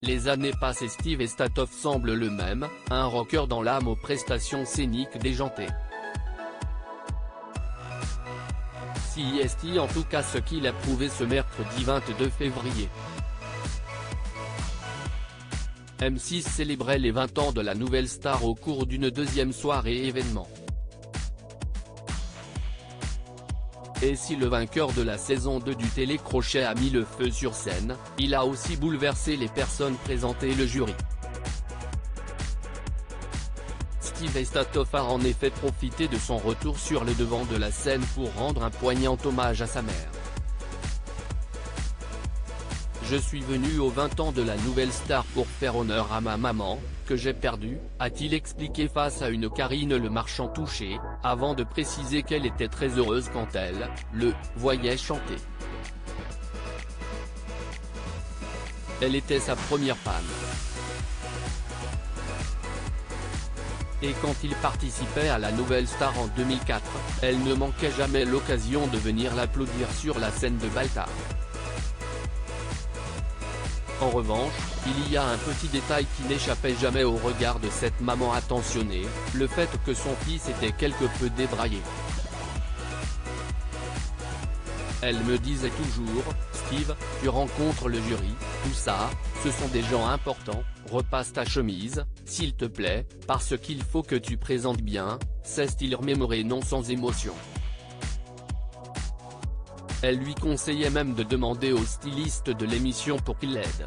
Les années passent et Steve Estatoff semble le même, un rocker dans l'âme aux prestations scéniques déjantées. CIST en tout cas ce qu'il a prouvé ce mercredi 22 février. M6 célébrait les 20 ans de la nouvelle star au cours d'une deuxième soirée événement. Et si le vainqueur de la saison 2 du télécrochet a mis le feu sur scène, il a aussi bouleversé les personnes présentes et le jury. Steve Estatoff a en effet profité de son retour sur le devant de la scène pour rendre un poignant hommage à sa mère. Je suis venu aux 20 ans de la nouvelle star pour faire honneur à ma maman, que j'ai perdue, a-t-il expliqué face à une Karine Le Marchand touchée, avant de préciser qu'elle était très heureuse quand elle le voyait chanter. Elle était sa première fan. Et quand il participait à la nouvelle star en 2004, elle ne manquait jamais l'occasion de venir l'applaudir sur la scène de Baltar. En revanche, il y a un petit détail qui n'échappait jamais au regard de cette maman attentionnée, le fait que son fils était quelque peu débraillé. Elle me disait toujours, Steve, tu rencontres le jury, tout ça, ce sont des gens importants, repasse ta chemise, s'il te plaît, parce qu'il faut que tu présentes bien, sait-il remémorer non sans émotion. Elle lui conseillait même de demander au styliste de l'émission pour qu'il l'aide.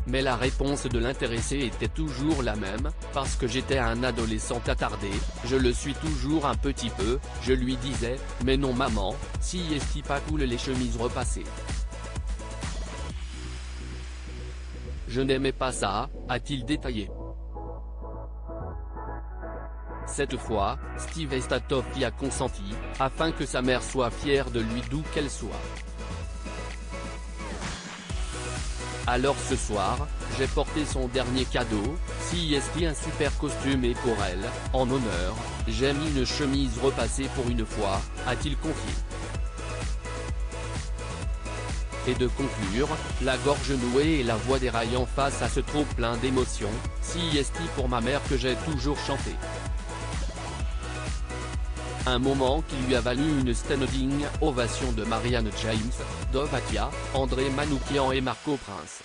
Mais la réponse de l'intéressé était toujours la même, parce que j'étais un adolescent attardé, je le suis toujours un petit peu, je lui disais, mais non maman, si est-ce pas cool les chemises repassées. Je n'aimais pas ça, a-t-il détaillé. Cette fois, Steve Estatoff y a consenti, afin que sa mère soit fière de lui d'où qu'elle soit. Alors ce soir, j'ai porté son dernier cadeau, CIST un super costume et pour elle, en honneur, j'ai mis une chemise repassée pour une fois, a-t-il confié. Et de conclure, la gorge nouée et la voix déraillant face à ce trop-plein d'émotions, CIST pour ma mère que j'ai toujours chanté. Un moment qui lui a valu une standing ovation de Marianne James, Dov Atia, André Manoukian et Marco Prince.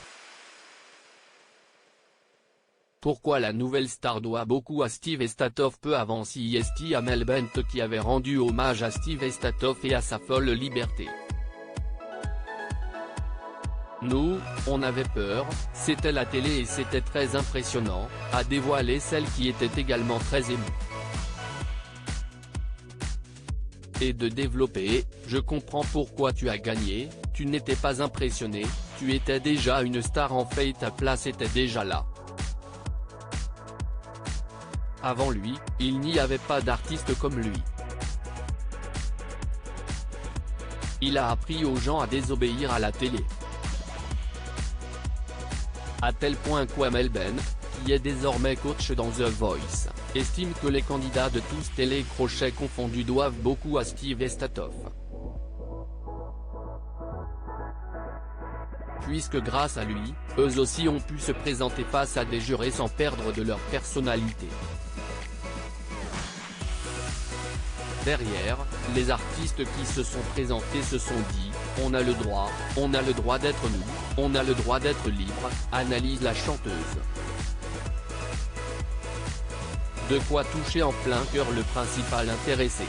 Pourquoi la nouvelle star doit beaucoup à Steve Estatoff? Peu avant CIST Amel Bent qui avait rendu hommage à Steve Estatoff et à sa folle liberté. Nous, on avait peur, c'était la télé et c'était très impressionnant, a dévoilé celle qui était également très émue. Et de développer, je comprends pourquoi tu as gagné, tu n'étais pas impressionné, tu étais déjà une star en fait et ta place était déjà là. Avant lui, il n'y avait pas d'artiste comme lui. Il a appris aux gens à désobéir à la télé. À tel point qu'Amel Bent, qui est désormais coach dans The Voice, estime que les candidats de tous télécrochets confondus doivent beaucoup à Steve Estatoff. Puisque grâce à lui, eux aussi ont pu se présenter face à des jurés sans perdre de leur personnalité. Derrière, les artistes qui se sont présentés se sont dit, on a le droit d'être nous, on a le droit d'être libre, analyse la chanteuse. De quoi toucher en plein cœur le principal intéressé.